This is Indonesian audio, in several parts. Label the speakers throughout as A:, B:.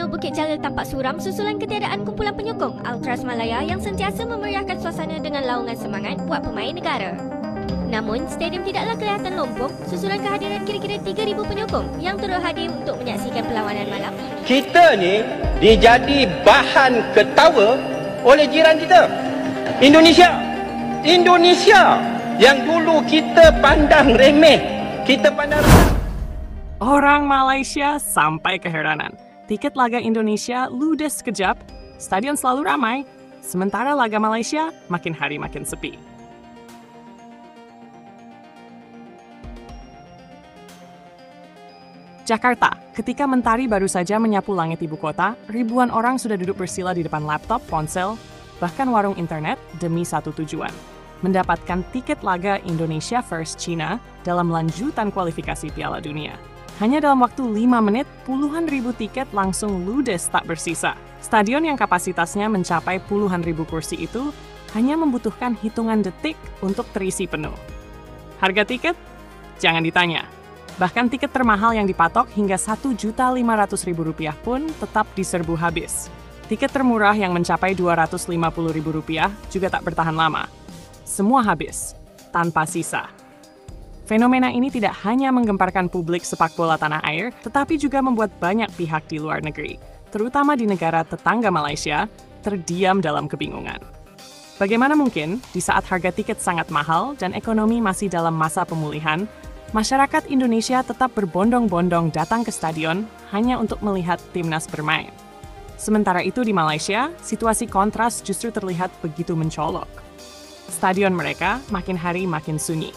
A: Stadion Bukit Jalil tampak suram susulan ketiadaan kumpulan penyokong Ultras Malaya yang sentiasa memeriahkan suasana dengan laungan semangat buat pemain negara. Namun, stadium tidaklah kelihatan lompong susulan kehadiran kira-kira 3,000 penyokong yang turut hadir untuk menyaksikan perlawanan malam.
B: Kita ni dijadi bahan ketawa oleh jiran kita. Indonesia yang dulu kita pandang remeh, kita pandang rendah.
C: Orang Malaysia sampai keheranan. Tiket laga Indonesia ludes sekejap, stadion selalu ramai, sementara laga Malaysia makin hari makin sepi. Jakarta, ketika mentari baru saja menyapu langit ibu kota, ribuan orang sudah duduk bersila di depan laptop, ponsel, bahkan warung internet demi satu tujuan: mendapatkan tiket laga Indonesia vs China dalam lanjutan kualifikasi Piala Dunia. Hanya dalam waktu 5 menit, puluhan ribu tiket langsung ludes tak bersisa. Stadion yang kapasitasnya mencapai puluhan ribu kursi itu hanya membutuhkan hitungan detik untuk terisi penuh. Harga tiket? Jangan ditanya. Bahkan tiket termahal yang dipatok hingga Rp1.500.000 pun tetap diserbu habis. Tiket termurah yang mencapai Rp250.000 juga tak bertahan lama. Semua habis, tanpa sisa. Fenomena ini tidak hanya menggemparkan publik sepak bola tanah air, tetapi juga membuat banyak pihak di luar negeri, terutama di negara tetangga Malaysia, terdiam dalam kebingungan. Bagaimana mungkin, di saat harga tiket sangat mahal dan ekonomi masih dalam masa pemulihan, masyarakat Indonesia tetap berbondong-bondong datang ke stadion hanya untuk melihat timnas bermain. Sementara itu di Malaysia, situasi kontras justru terlihat begitu mencolok. Stadion mereka makin hari makin sunyi.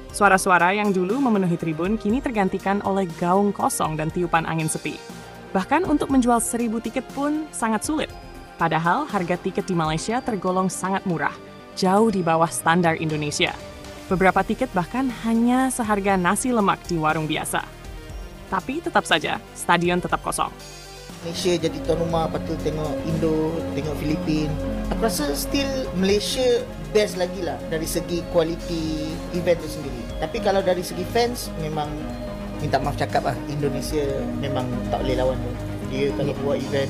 C: Suara-suara yang dulu memenuhi tribun kini tergantikan oleh gaung kosong dan tiupan angin sepi. Bahkan untuk menjual 1.000 tiket pun sangat sulit. Padahal harga tiket di Malaysia tergolong sangat murah, jauh di bawah standar Indonesia. Beberapa tiket bahkan hanya seharga nasi lemak di warung biasa. Tapi tetap saja, stadion tetap kosong.
D: Malaysia jadi tuan rumah, lepas tu tengok Indo, tengok Filipin. Aku rasa still Malaysia best lagi lah dari segi kualiti event tu sendiri. Tapi kalau dari segi fans, memang minta maaf cakap lah, Indonesia memang tak boleh lawan tu. Dia kalau buat event,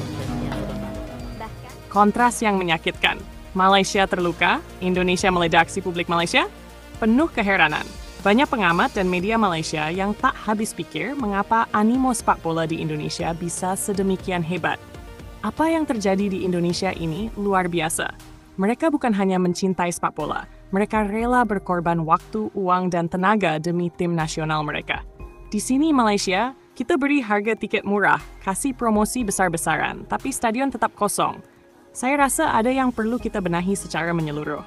C: kontras yang menyakitkan. Malaysia terluka, Indonesia meledak si publik Malaysia, penuh keheranan. Banyak pengamat dan media Malaysia yang tak habis pikir mengapa animo sepak bola di Indonesia bisa sedemikian hebat. Apa yang terjadi di Indonesia ini luar biasa. Mereka bukan hanya mencintai sepak bola, mereka rela berkorban waktu, uang, dan tenaga demi tim nasional mereka. Di sini Malaysia, kita beri harga tiket murah, kasih promosi besar-besaran, tapi stadion tetap kosong. Saya rasa ada yang perlu kita benahi secara menyeluruh.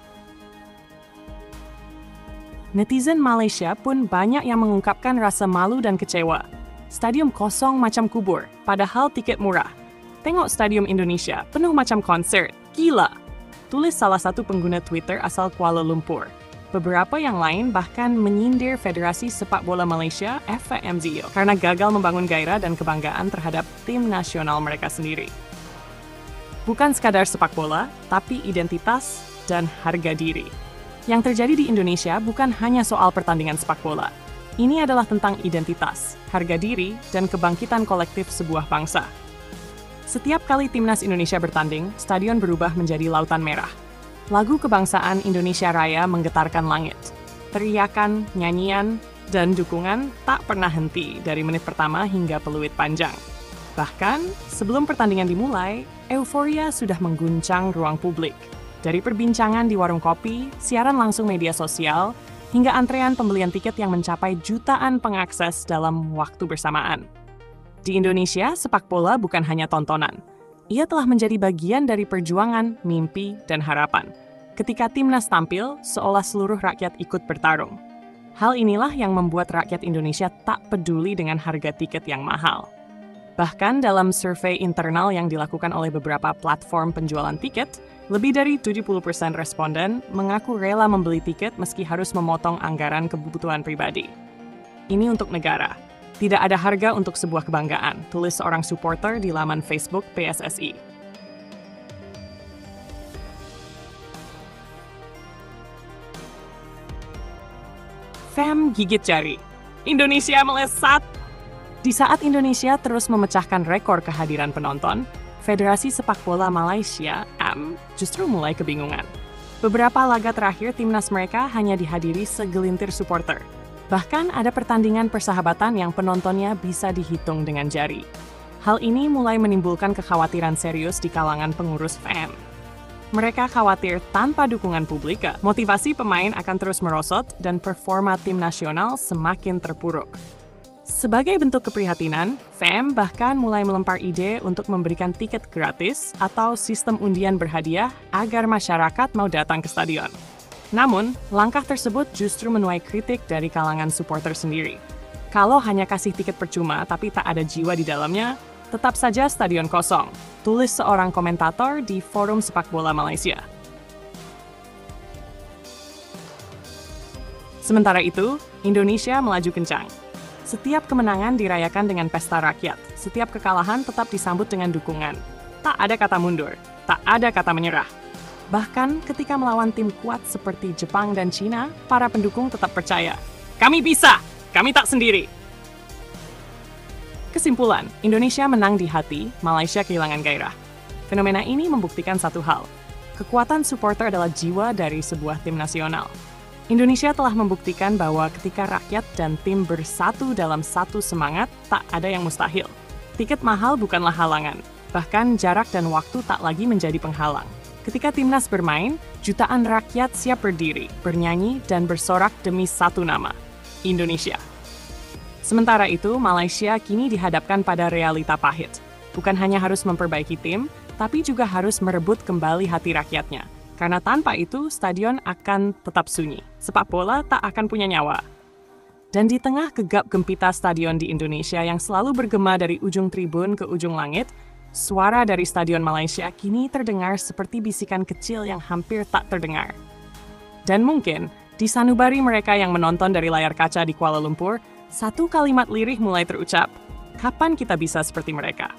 C: Netizen Malaysia pun banyak yang mengungkapkan rasa malu dan kecewa. Stadium kosong macam kubur, padahal tiket murah. Tengok stadium Indonesia, penuh macam konsert. Gila! Tulis salah satu pengguna Twitter asal Kuala Lumpur. Beberapa yang lain bahkan menyindir Federasi Sepak Bola Malaysia (FMZO) karena gagal membangun gairah dan kebanggaan terhadap tim nasional mereka sendiri. Bukan sekadar sepak bola, tapi identitas dan harga diri. Yang terjadi di Indonesia bukan hanya soal pertandingan sepak bola. Ini adalah tentang identitas, harga diri, dan kebangkitan kolektif sebuah bangsa. Setiap kali timnas Indonesia bertanding, stadion berubah menjadi lautan merah. Lagu kebangsaan Indonesia Raya menggetarkan langit. Teriakan, nyanyian, dan dukungan tak pernah henti dari menit pertama hingga peluit panjang. Bahkan, sebelum pertandingan dimulai, euforia sudah mengguncang ruang publik. Dari perbincangan di warung kopi, siaran langsung media sosial, hingga antrean pembelian tiket yang mencapai jutaan pengakses dalam waktu bersamaan. Di Indonesia, sepak bola bukan hanya tontonan. Ia telah menjadi bagian dari perjuangan, mimpi, dan harapan. Ketika timnas tampil, seolah seluruh rakyat ikut bertarung. Hal inilah yang membuat rakyat Indonesia tak peduli dengan harga tiket yang mahal. Bahkan dalam survei internal yang dilakukan oleh beberapa platform penjualan tiket, lebih dari 70% responden mengaku rela membeli tiket meski harus memotong anggaran kebutuhan pribadi. Ini untuk negara. Tidak ada harga untuk sebuah kebanggaan, tulis seorang supporter di laman Facebook PSSI. Fam gigit jari. Indonesia melesat. Di saat Indonesia terus memecahkan rekor kehadiran penonton, Federasi Sepak Bola Malaysia justru mulai kebingungan. Beberapa laga terakhir timnas mereka hanya dihadiri segelintir supporter. Bahkan ada pertandingan persahabatan yang penontonnya bisa dihitung dengan jari. Hal ini mulai menimbulkan kekhawatiran serius di kalangan pengurus FM. Mereka khawatir tanpa dukungan publik, motivasi pemain akan terus merosot dan performa tim nasional semakin terpuruk. Sebagai bentuk keprihatinan, FM bahkan mulai melempar ide untuk memberikan tiket gratis atau sistem undian berhadiah agar masyarakat mau datang ke stadion. Namun, langkah tersebut justru menuai kritik dari kalangan supporter sendiri. Kalau hanya kasih tiket percuma tapi tak ada jiwa di dalamnya, tetap saja stadion kosong, tulis seorang komentator di Forum Sepak Bola Malaysia. Sementara itu, Indonesia melaju kencang. Setiap kemenangan dirayakan dengan pesta rakyat. Setiap kekalahan tetap disambut dengan dukungan. Tak ada kata mundur, tak ada kata menyerah. Bahkan ketika melawan tim kuat seperti Jepang dan Cina, para pendukung tetap percaya. Kami bisa, kami tak sendiri. Kesimpulan, Indonesia menang di hati, Malaysia kehilangan gairah. Fenomena ini membuktikan satu hal. Kekuatan supporter adalah jiwa dari sebuah tim nasional. Indonesia telah membuktikan bahwa ketika rakyat dan tim bersatu dalam satu semangat, tak ada yang mustahil. Tiket mahal bukanlah halangan, bahkan jarak dan waktu tak lagi menjadi penghalang. Ketika timnas bermain, jutaan rakyat siap berdiri, bernyanyi, dan bersorak demi satu nama, Indonesia. Sementara itu, Malaysia kini dihadapkan pada realita pahit. Bukan hanya harus memperbaiki tim, tapi juga harus merebut kembali hati rakyatnya. Karena tanpa itu, stadion akan tetap sunyi. Sepak bola tak akan punya nyawa. Dan di tengah gegap gempita stadion di Indonesia yang selalu bergema dari ujung tribun ke ujung langit, suara dari stadion Malaysia kini terdengar seperti bisikan kecil yang hampir tak terdengar. Dan mungkin, di sanubari mereka yang menonton dari layar kaca di Kuala Lumpur, satu kalimat lirih mulai terucap, kapan kita bisa seperti mereka?